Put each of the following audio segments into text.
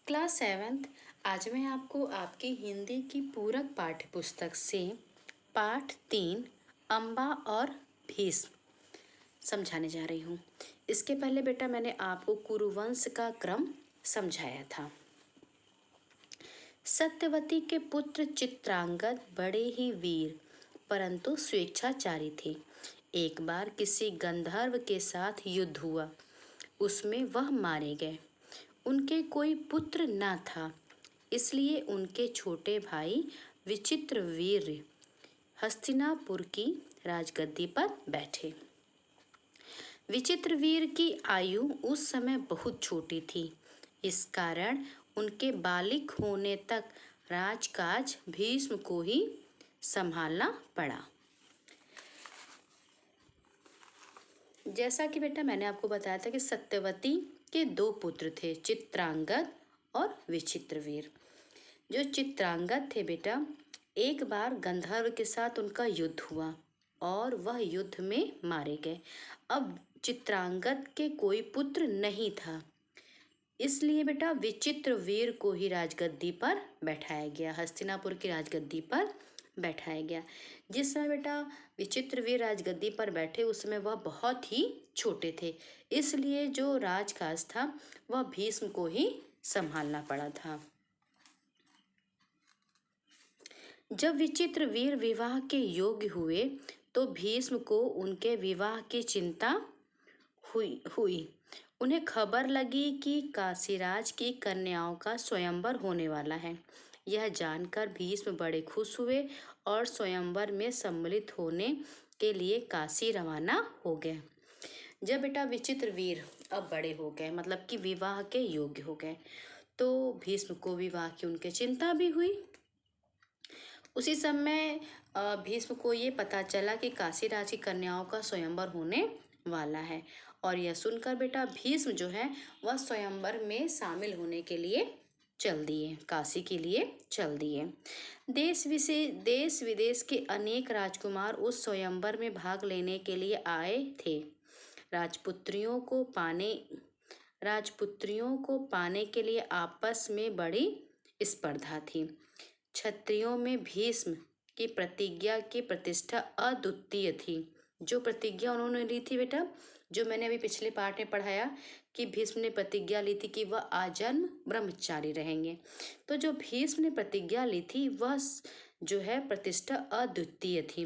Class 7th। आज मैं आपको आपकी हिंदी की पूरक पाठ्य पुस्तक से पाठ 3 अम्बा और भीष्म समझाने जा रही हूँ। इसके पहले बेटा मैंने आपको कुरुवंश का क्रम समझाया था। सत्यवती के पुत्र चित्रांगद बड़े ही वीर परंतु स्वेच्छाचारी थे। एक बार किसी गंधर्व के साथ युद्ध हुआ, उसमें वह मारे गए। उनके कोई पुत्र न था, इसलिए उनके छोटे भाई विचित्रवीर्य हस्तिनापुर की राजगद्दी पर बैठे। विचित्रवीर की आयु उस समय बहुत छोटी थी, इस कारण उनके बालिक होने तक राजकाज भीष्म को ही संभालना पड़ा। जैसा कि बेटा मैंने आपको बताया था कि सत्यवती के दो पुत्र थे, चित्रांगद और विचित्रवीर। जो चित्रांगद थे बेटा, एक बार गंधर्व के साथ उनका युद्ध हुआ और वह युद्ध में मारे गए। अब चित्रांगद के कोई पुत्र नहीं था, इसलिए बेटा विचित्रवीर को ही राजगद्दी पर बैठाया गया, हस्तिनापुर की राजगद्दी पर बैठाया गया। जिस समय बेटा विचित्रवीर राजगद्दी पर बैठे उस समय वह बहुत ही छोटे थे, इसलिए जो राजकाज था वह भीष्म को ही संभालना पड़ा था। जब विचित्रवीर विवाह के योग्य हुए तो भीष्म को उनके विवाह की चिंता हुई। उन्हें खबर लगी कि काशीराज की कन्याओं का स्वयंवर होने वाला है। यह जानकर भीष्म बड़े खुश हुए और स्वयंवर में सम्मिलित होने के लिए काशी रवाना हो गए। जब बेटा विचित्रवीर अब बड़े हो गए, मतलब कि विवाह के योग्य हो गए, तो भीष्म को विवाह की उनके चिंता भी हुई। उसी समय भीष्म को ये पता चला कि काशीराज की कन्याओं का स्वयंवर होने वाला है, और यह सुनकर बेटा भीष्म जो है वह स्वयंवर में शामिल होने के लिए चल दिए, काशी के लिए चल दिए। देश विदेश के अनेक राजकुमार उस स्वयंवर में भाग लेने के लिए आए थे। राजपुत्रियों को पाने के लिए आपस में बड़ी स्पर्धा थी। क्षत्रियों में भीष्म की प्रतिज्ञा की प्रतिष्ठा अद्वितीय थी। जो प्रतिज्ञा उन्होंने ली थी बेटा, जो मैंने अभी पिछले पाठ में पढ़ाया कि भीष्म ने प्रतिज्ञा ली थी कि वह आजन्म ब्रह्मचारी रहेंगे, तो जो भीष्म ने प्रतिज्ञा ली थी वह जो है प्रतिष्ठा अद्वितीय थी।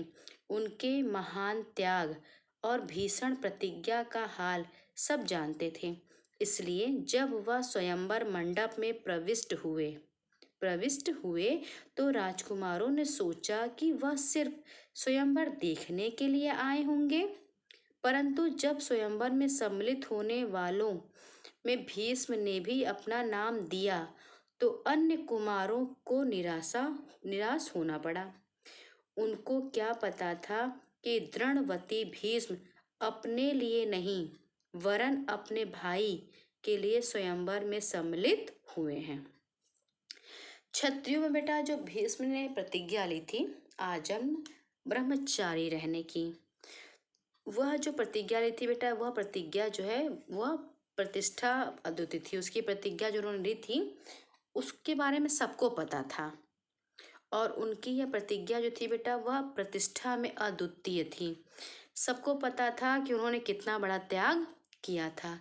उनके महान त्याग और भीषण प्रतिज्ञा का हाल सब जानते थे, इसलिए जब वह स्वयंवर मंडप में प्रविष्ट हुए तो राजकुमारों ने सोचा कि वह सिर्फ स्वयंवर देखने के लिए आए होंगे, परंतु जब स्वयंवर में सम्मिलित होने वालों में भीष्म ने भी अपना नाम दिया तो अन्य कुमारों को निराश होना पड़ा। उनको क्या पता था कि दृढ़वती भीष्म अपने लिए नहीं वरन अपने भाई के लिए स्वयंवर में सम्मिलित हुए हैं। क्षत्रियों में बेटा जो भीष्म ने प्रतिज्ञा ली थी आजन्म ब्रह्मचारी रहने की, वह जो प्रतिज्ञा ली थी बेटा, वह प्रतिज्ञा जो है वह प्रतिष्ठा अद्वितीय थी। उसकी प्रतिज्ञा जो उन्होंने ली थी उसके बारे में सबको पता था, और उनकी यह प्रतिज्ञा जो थी बेटा वह प्रतिष्ठा में अद्वितीय थी। सबको पता था कि उन्होंने कितना बड़ा त्याग किया था।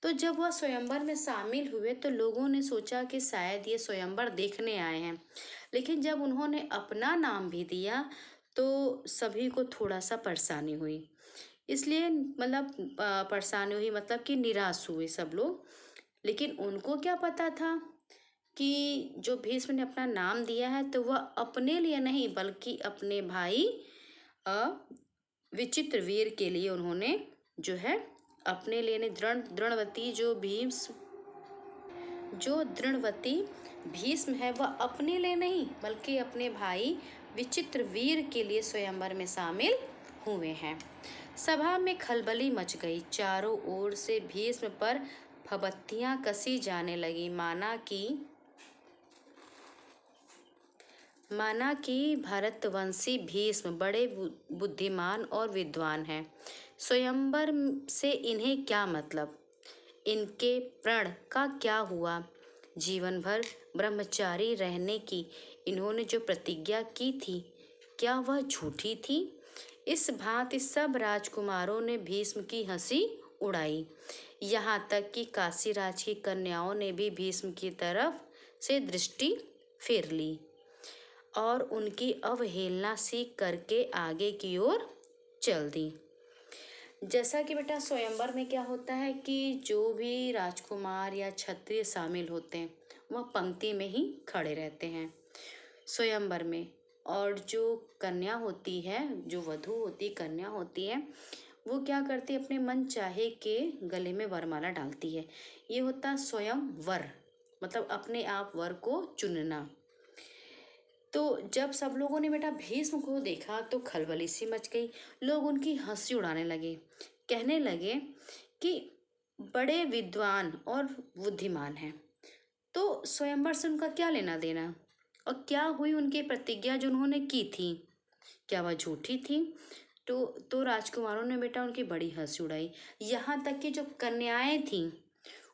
तो जब वह स्वयंवर में शामिल हुए तो लोगों ने सोचा कि शायद ये स्वयंवर देखने आए हैं, लेकिन जब उन्होंने अपना नाम भी दिया तो सभी को थोड़ा सा परेशानी हुई। इसलिए मतलब परेशानी हुई मतलब कि निराश हुए सब लोग। लेकिन उनको क्या पता था कि जो भीष्म ने अपना नाम दिया है तो वह अपने लिए नहीं बल्कि अपने भाई विचित्रवीर के लिए उन्होंने जो है अपने लिए दृढ़वती भीष्म है वह अपने लिए नहीं बल्कि अपने भाई विचित्रवीर के लिए स्वयंवर में शामिल हुए हैं। सभा में खलबली मच गई। चारों ओर से भीष्म पर फबत्तियां कसी जाने लगी, माना कि भारतवंशी भीष्म बड़े बुद्धिमान और विद्वान हैं। स्वयंवर से इन्हें क्या मतलब, इनके प्रण का क्या हुआ, जीवन भर ब्रह्मचारी रहने की इन्होंने जो प्रतिज्ञा की थी, क्या वह झूठी थी? इस भांति सब राजकुमारों ने भीष्म की हंसी उड़ाई। यहाँ तक कि काशीराज की कन्याओं ने भी भीष्म की तरफ से दृष्टि फेर ली और उनकी अवहेलना सीख करके आगे की ओर चल दी। जैसा कि बेटा स्वयंवर में क्या होता है कि जो भी राजकुमार या क्षत्रिय शामिल होते हैं वह पंक्ति में ही खड़े रहते हैं स्वयंवर में, और जो कन्या होती है, जो वधू होती कन्या होती है, वो क्या करती है, अपने मन चाहे के गले में वरमाला डालती है। ये होता स्वयंवर, मतलब अपने आप वर को चुनना। तो जब सब लोगों ने बेटा भीष्म को देखा तो खलबली सी मच गई। लोग उनकी हंसी उड़ाने लगे, कहने लगे कि बड़े विद्वान और बुद्धिमान हैं। तो स्वयंवर से उनका क्या लेना देना, और क्या हुई उनकी प्रतिज्ञा जो उन्होंने की थी, क्या वह झूठी थी? तो राजकुमारों ने बेटा उनकी बड़ी हंसी उड़ाई। यहाँ तक कि जो कन्याएं थीं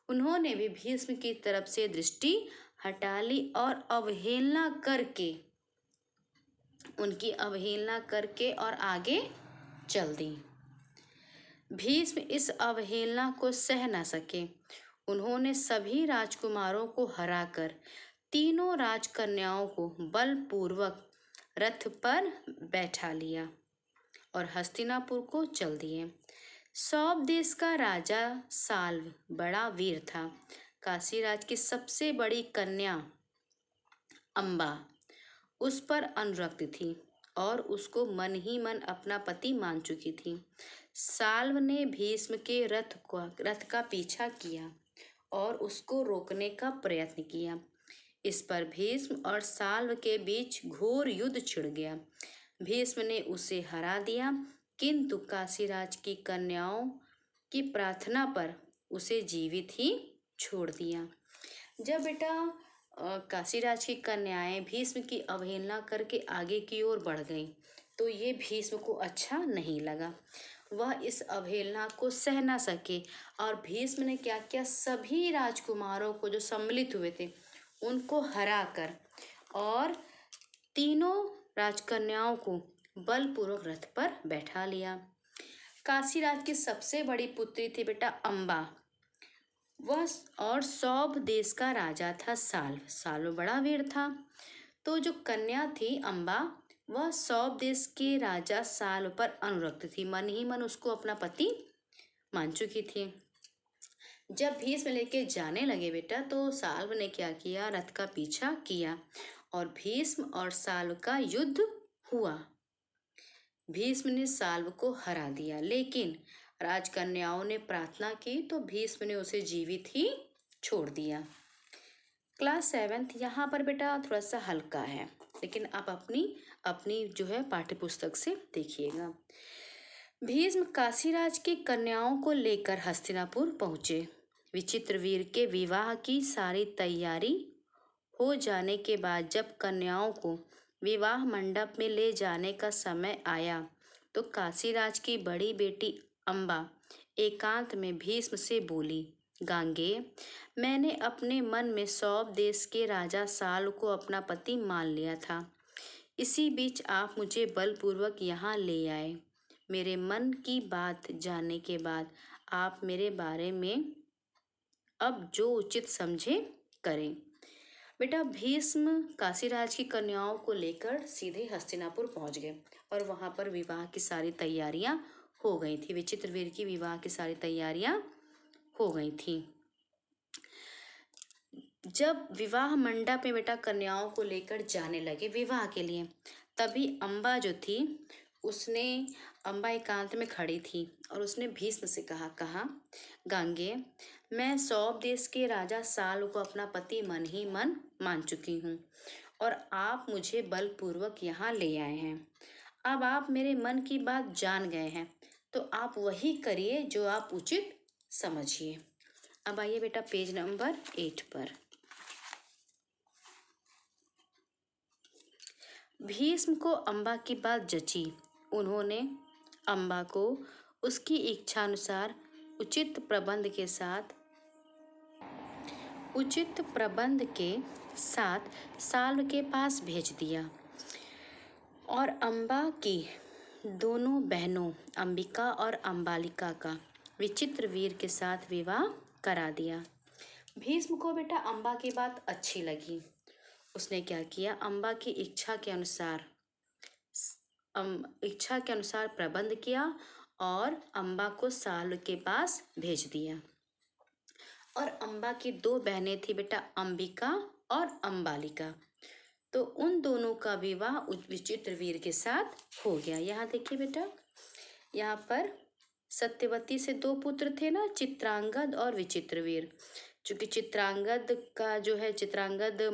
उन्होंने भी भीष्म की तरफ से दृष्टि हटा ली और अवहेलना करके, उनकी अवहेलना करके और आगे चल दी। भीष्म इस अवहेलना को सह न सके। उन्होंने सभी राजकुमारों को हराकर तीनों राजकन्याओं को बलपूर्वक रथ पर बैठा लिया और हस्तिनापुर को चल दिए। सौब देश का राजा साल्व बड़ा वीर था। काशीराज की सबसे बड़ी कन्या अम्बा उस पर अनुरक्त थी और उसको मन ही मन अपना पति मान चुकी थी। साल्व ने भीष्म के रथ का पीछा किया और उसको रोकने का प्रयत्न किया। इस पर भीष्म और साल्व के बीच घोर युद्ध छिड़ गया। भीष्म ने उसे हरा दिया, किंतु काशीराज की कन्याओं की प्रार्थना पर उसे जीवित ही छोड़ दिया। जब बेटा काशीराज की कन्याएं भीष्म की अवहेलना करके आगे की ओर बढ़ गईं, तो ये भीष्म को अच्छा नहीं लगा। वह इस अवहेलना को सह ना सके और भीष्म ने क्या किया, सभी राजकुमारों को जो सम्मिलित हुए थे उनको हराकर और तीनों राजकन्याओं को बलपूर्वक रथ पर बैठा लिया। काशीराज की सबसे बड़ी पुत्री थी बेटा अम्बा, वह और सौभ देश का राजा था साल्व। साल्व बड़ा वीर था। तो जो कन्या थी अम्बा, वह सौभ देश के राजा साल्व पर अनुरक्त थी, मन ही मन उसको अपना पति मान चुकी थी। जब भीष्म लेके जाने लगे बेटा, तो साल्व ने क्या किया, रथ का पीछा किया और भीष्म और साल्व का युद्ध हुआ। भीष्म ने साल्व को हरा दिया, लेकिन राजकन्याओं ने प्रार्थना की तो भीष्म ने उसे जीवित ही छोड़ दिया। क्लास 7th यहाँ पर बेटा थोड़ा सा हल्का है, लेकिन आप अपनी अपनी जो है पाठ्यपुस्तक से देखिएगा। भीष्म काशीराज की कन्याओं को लेकर हस्तिनापुर पहुँचे। विचित्रवीर के विवाह की सारी तैयारी हो जाने के बाद जब कन्याओं को विवाह मंडप में ले जाने का समय आया, तो काशीराज की बड़ी बेटी अम्बा एकांत में भीष्म से बोली, गांगे, मैंने अपने मन में सौभ देश के राजा साल्व को अपना पति मान लिया था। इसी बीच आप मुझे बलपूर्वक यहाँ ले आए। मेरे मन की बात जानने के बाद आप मेरे बारे में अब जो उचित समझे करें। बेटा भीष्म काशीराज की कन्याओं को लेकर सीधे हस्तिनापुर पहुंच गए और वहां पर विवाह की सारी तैयारियां हो गई थी। विचित्रवीर की विवाह की सारी तैयारियां हो गई थी। जब विवाह मंडप में बेटा कन्याओं को लेकर जाने लगे विवाह के लिए, तभी अम्बा जो थी उसने अम्बा एकांत में खड़ी थी और उसने भीष्म से कहा, गांगे, मैं सौभ देश के राजा साल्व को अपना पति मन ही मन मान चुकी हूँ और आप मुझे बलपूर्वक यहाँ ले आए हैं। अब आप मेरे मन की बात जान गए हैं, तो आप वही करिए जो आप उचित समझिए। अब आइए बेटा पेज नंबर 8 पर। भीष्म को अम्बा की बात जची। उन्होंने अम्बा को उसकी इच्छानुसार उचित प्रबंध के साथ उचित प्रबंध के साथ साल्व के पास भेज दिया और अम्बा की दोनों बहनों अंबिका और अम्बालिका का विचित्रवीर के साथ विवाह करा दिया। भीष्म को बेटा अम्बा की बात अच्छी लगी। उसने क्या किया, अम्बा की इच्छा के अनुसार प्रबंध किया और अम्बा को साल्व के पास भेज दिया। और अम्बा की दो बहनें थी बेटा, अंबिका और अम्बालिका, तो उन दोनों का विवाह विचित्रवीर के साथ हो गया। यहाँ देखिए बेटा, यहाँ पर सत्यवती से दो पुत्र थे ना, चित्रांगद और विचित्रवीर। चूंकि चित्रांगद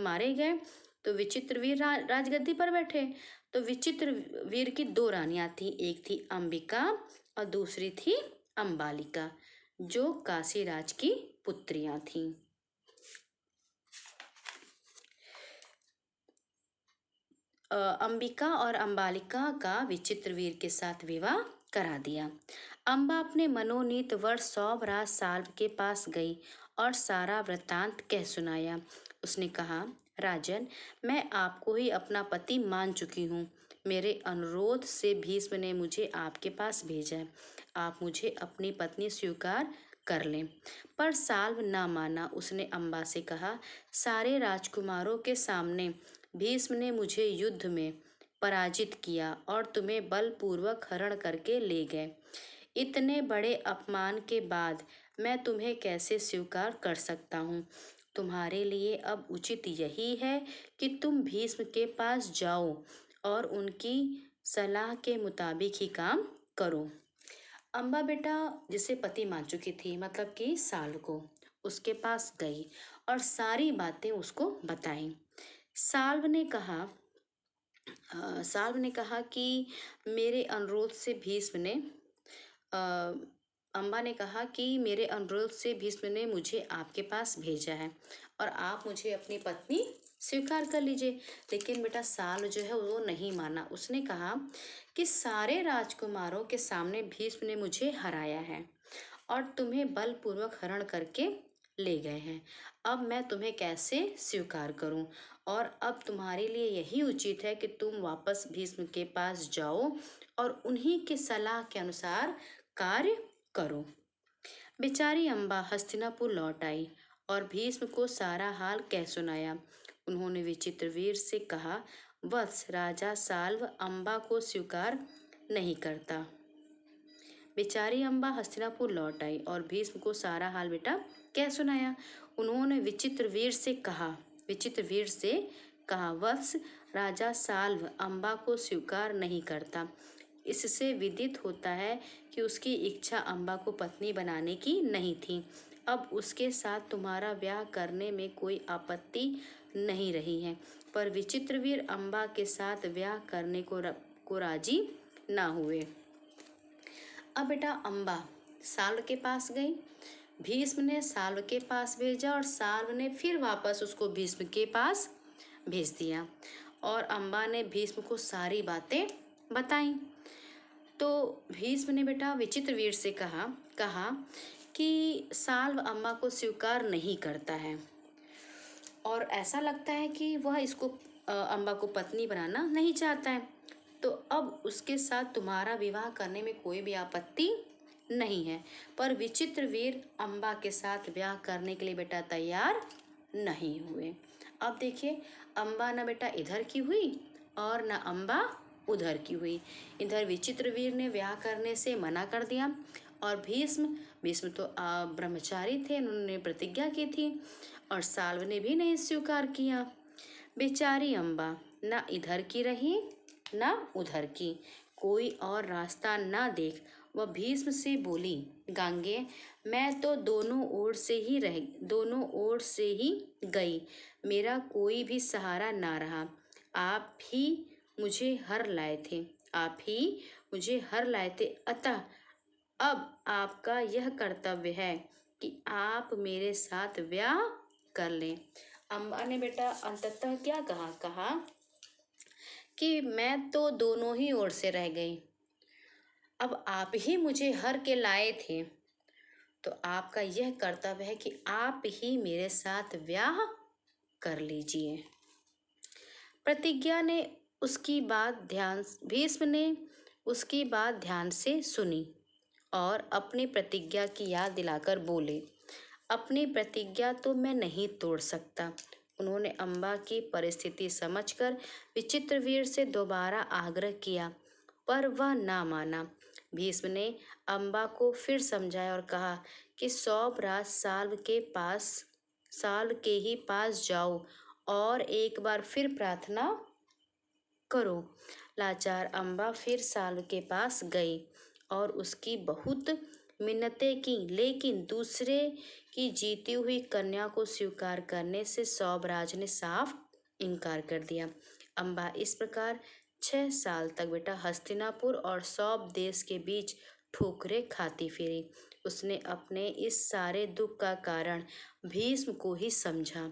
मारे गए तो विचित्रवीर राजगद्दी पर बैठे। तो विचित्रवीर की दो रानियां थी, एक थी अंबिका और दूसरी थी अम्बालिका, जो काशीराज की पुत्रियां थीं। अंबिका और अम्बालिका का विचित्रवीर के साथ विवाह करा दिया। अम्बा अपने मनोनीत वर सौभराज साल्व के पास गई और सारा वृत्तांत कह सुनाया। उसने कहा, राजन, मैं आपको ही अपना पति मान चुकी हूँ। मेरे अनुरोध से भीष्म ने मुझे आपके पास भेजा है। आप मुझे अपनी पत्नी स्वीकार कर लें। पर साल्व ना माना। उसने अम्बा से कहा, सारे राजकुमारों के सामने भीष्म ने मुझे युद्ध में पराजित किया और तुम्हें बलपूर्वक हरण करके ले गए। इतने बड़े अपमान के बाद मैं तुम्हें कैसे स्वीकार कर सकता हूँ। तुम्हारे लिए अब उचित यही है कि तुम भीष्म के पास जाओ और उनकी सलाह के मुताबिक ही काम करो। अम्बा बेटा जिसे पति मान चुकी थी, मतलब कि साल्व को, उसके पास गई और सारी बातें उसको बताई। साल्व ने कहा कि मेरे अनुरोध से भीष्म ने अम्बा ने कहा कि मेरे अनुरोध से भीष्म ने मुझे आपके पास भेजा है और आप मुझे अपनी पत्नी स्वीकार कर लीजिए। लेकिन बेटा साल्व जो है वो नहीं माना। उसने कहा कि सारे राजकुमारों के सामने भीष्म ने मुझे हराया है और तुम्हें बलपूर्वक हरण करके ले गए हैं। अब मैं तुम्हें कैसे स्वीकार करूं? और अब तुम्हारे लिए यही उचित है कि तुम वापस भीष्म के पास जाओ और उन्हीं की सलाह के अनुसार कार्य करो। बेचारी अम्बा हस्तिनापुर लौट आई और भीष्म को सारा हाल कह सुनाया। उन्होंने विचित्रवीर से कहा, वत्स, राजा साल्व अम्बा को स्वीकार नहीं करता। बेचारी अम्बा हस्तिनापुर लौट आई और भीष्म को सारा हाल बेटा कह सुनाया। उन्होंने विचित्रवीर से कहा, वत्स, राजा साल्व अम्बा को स्वीकार नहीं करता। इससे विदित होता है कि उसकी इच्छा अम्बा को पत्नी बनाने की नहीं थी। अब उसके साथ तुम्हारा ब्याह करने में कोई आपत्ति नहीं रही है। पर विचित्रवीर अम्बा के साथ ब्याह करने को राजी ना हुए। अब बेटा अम्बा साल्व के पास गई। भीष्म ने साल्व के पास भेजा और साल्व ने फिर वापस उसको भीष्म के पास भेज दिया और अम्बा ने भीष्म को सारी बातें बताई। तो भीष्म ने बेटा विचित्रवीर से कहा कि साल्व अम्बा को स्वीकार नहीं करता है और ऐसा लगता है कि वह इसको अम्बा को पत्नी बनाना नहीं चाहता है। तो अब उसके साथ तुम्हारा विवाह करने में कोई भी आपत्ति नहीं है। पर विचित्रवीर अम्बा के साथ ब्याह करने के लिए बेटा तैयार नहीं हुए। अब देखिए, अम्बा ना बेटा इधर की हुई और ना अम्बा उधर की हुई। इधर विचित्रवीर ने ब्याह करने से मना कर दिया और भीष्म तो ब्रह्मचारी थे, उन्होंने प्रतिज्ञा की थी और साल्व ने भी नहीं स्वीकार किया। बेचारी अम्बा ना इधर की रही ना उधर की, कोई और रास्ता ना देख वह भीष्म से बोली, गांगे, मैं तो दोनों ओर से ही गई, मेरा कोई भी सहारा ना रहा। आप ही मुझे हर लाए थे, अतः अब आपका यह कर्तव्य है कि आप मेरे साथ ब्याह कर लें। अम्बा ने बेटा अंततः क्या कहा कि मैं तो दोनों ही ओर से रह गई, अब आप ही मुझे हर के लाए थे, तो आपका यह कर्तव्य है कि आप ही मेरे साथ विवाह कर लीजिए। प्रतिज्ञा ने उसकी बात ध्यान भीष्म ने उसकी बात ध्यान से सुनी और अपनी प्रतिज्ञा की याद दिलाकर बोले, अपनी प्रतिज्ञा तो मैं नहीं तोड़ सकता। उन्होंने अम्बा की परिस्थिति समझकर विचित्रवीर से दोबारा आग्रह किया, पर वह ना माना। भीष्म ने अम्बा को फिर समझाया और कहा कि सौभराज साल के ही पास जाओ और एक बार फिर प्रार्थना करो। लाचार अम्बा फिर साल के पास गई और उसकी बहुत मिन्नतें की, लेकिन दूसरे की जीती हुई कन्या को स्वीकार करने से सौभराज ने साफ इनकार कर दिया। अम्बा इस प्रकार 6 साल तक बेटा हस्तिनापुर और सौभ देश के बीच ठोकरें खाती फिरी। उसने अपने इस सारे दुख का कारण भीष्म को ही समझा।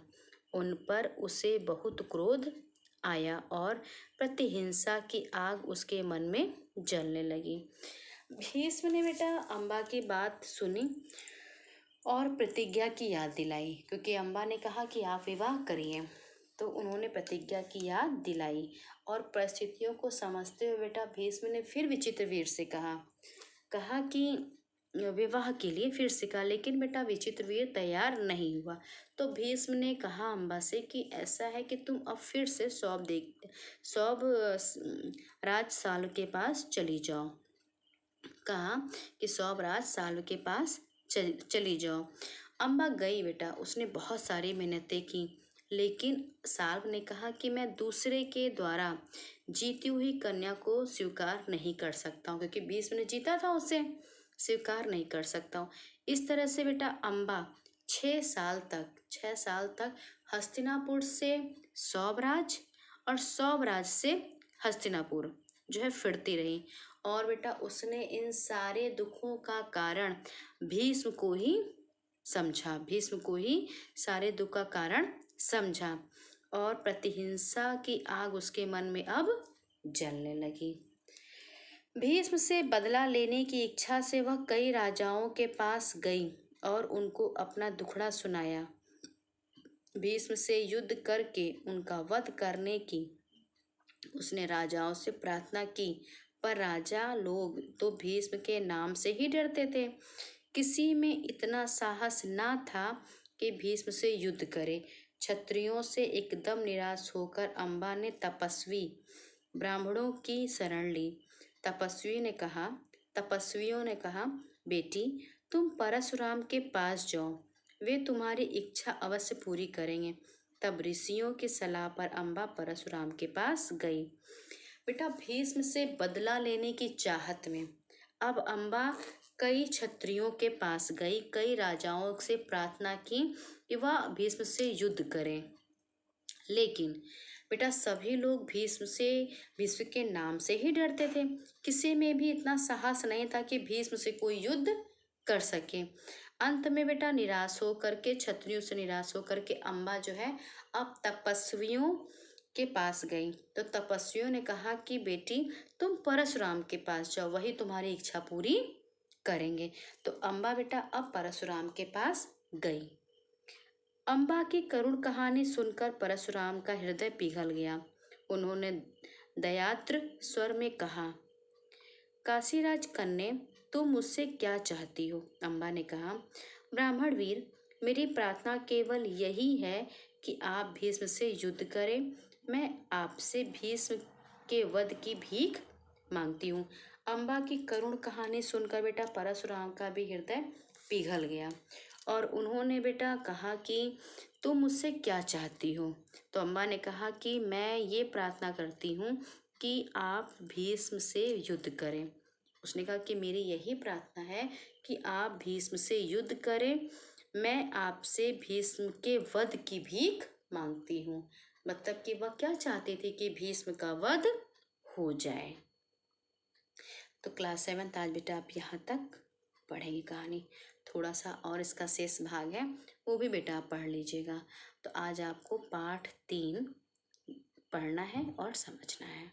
उन पर उसे बहुत क्रोध आया और प्रतिहिंसा की आग उसके मन में जलने लगी। भीष्म ने बेटा अम्बा की बात सुनी और प्रतिज्ञा की याद दिलाई, क्योंकि अम्बा ने कहा कि आप विवाह करिए, तो उन्होंने प्रतिज्ञा की याद दिलाई और परिस्थितियों को समझते हुए बेटा भीष्म ने फिर विचित्रवीर से कहा कि विवाह के लिए फिर से कहा, लेकिन बेटा विचित्रवीर तैयार नहीं हुआ। तो भीष्म ने कहा अम्बा से कि ऐसा है कि तुम अब फिर से सौभ राज साल के पास चली जाओ। कहा कि सौभराज साल के पास चली जाओ। अम्बा गई बेटा, उसने बहुत सारी मेहनतें की, लेकिन साल्व ने कहा कि मैं दूसरे के द्वारा जीती हुई कन्या को स्वीकार नहीं कर सकता हूँ, क्योंकि भीष्म ने जीता था, उसे स्वीकार नहीं कर सकता हूँ। इस तरह से बेटा अम्बा 6 साल तक हस्तिनापुर से सौभराज और सौभराज से हस्तिनापुर जो है फिरती रही। और बेटा उसने इन सारे दुखों का कारण भीष्म को ही सारे दुख का कारण समझा और प्रतिहिंसा की आग उसके मन में अब जलने लगी। भीष्म से बदला लेने की इच्छा से वह कई राजाओं के पास गई और उनको अपना दुखड़ा सुनाया। भीष्म से युद्ध करके उनका वध करने की उसने राजाओं से प्रार्थना की, पर राजा लोग तो भीष्म के नाम से ही डरते थे। किसी में इतना साहस ना था कि भीष्म से युद्ध करे। क्षत्रियों से एकदम निराश होकर अम्बा ने तपस्वी ब्राह्मणों की शरण ली। तपस्वियों ने कहा, बेटी तुम परशुराम के पास जाओ, वे तुम्हारी इच्छा अवश्य पूरी करेंगे। तब ऋषियों की सलाह पर अम्बा परशुराम के पास गई। बेटा भीष्म से बदला लेने की चाहत में अब अम्बा कई क्षत्रियों के पास गई, कई राजाओं से प्रार्थना की कि वह भीष्म से युद्ध करें, लेकिन बेटा सभी लोग भीष्म के नाम से ही डरते थे। किसी में भी इतना साहस नहीं था कि भीष्म से कोई युद्ध कर सके। अंत में बेटा क्षत्रियों से निराश होकर के अम्बा जो है अब तपस्वियों के पास गई। तो तपस्वियों ने कहा कि बेटी तुम परशुराम के पास जाओ, वही तुम्हारी इच्छा पूरी करेंगे। तो अम्बा बेटा अब परशुराम के पास गई। अम्बा की करुण कहानी सुनकर परशुराम का हृदय पिघल गया। उन्होंने दयाद्र स्वर में कहा, काशीराज कन्या तुम मुझसे क्या चाहती हो? अम्बा ने कहा, ब्राह्मण वीर मेरी प्रार्थना केवल यही है कि आप भीष्म से युद्ध करें। मैं आपसे भीष्म के वध की भीख मांगती हूँ। अम्बा की करुण कहानी सुनकर बेटा परशुराम का भी हृदय पिघल गया और उन्होंने बेटा कहा कि तुम मुझसे क्या चाहती हो? तो अम्बा ने कहा कि मैं ये प्रार्थना करती हूँ कि आप भीष्म से युद्ध करें। उसने कहा कि मेरी यही प्रार्थना है कि आप भीष्म से युद्ध करें। मैं आपसे भीष्म के वध की भीख मांगती हूँ। मतलब कि वह क्या चाहती थी कि भीष्म का वध हो जाए। तो क्लास 7 आज बेटा आप यहाँ तक पढ़ेंगे कहानी। थोड़ा सा और इसका शेष भाग है, वो भी बेटा आप पढ़ लीजिएगा। तो आज आपको पाठ 3 पढ़ना है और समझना है।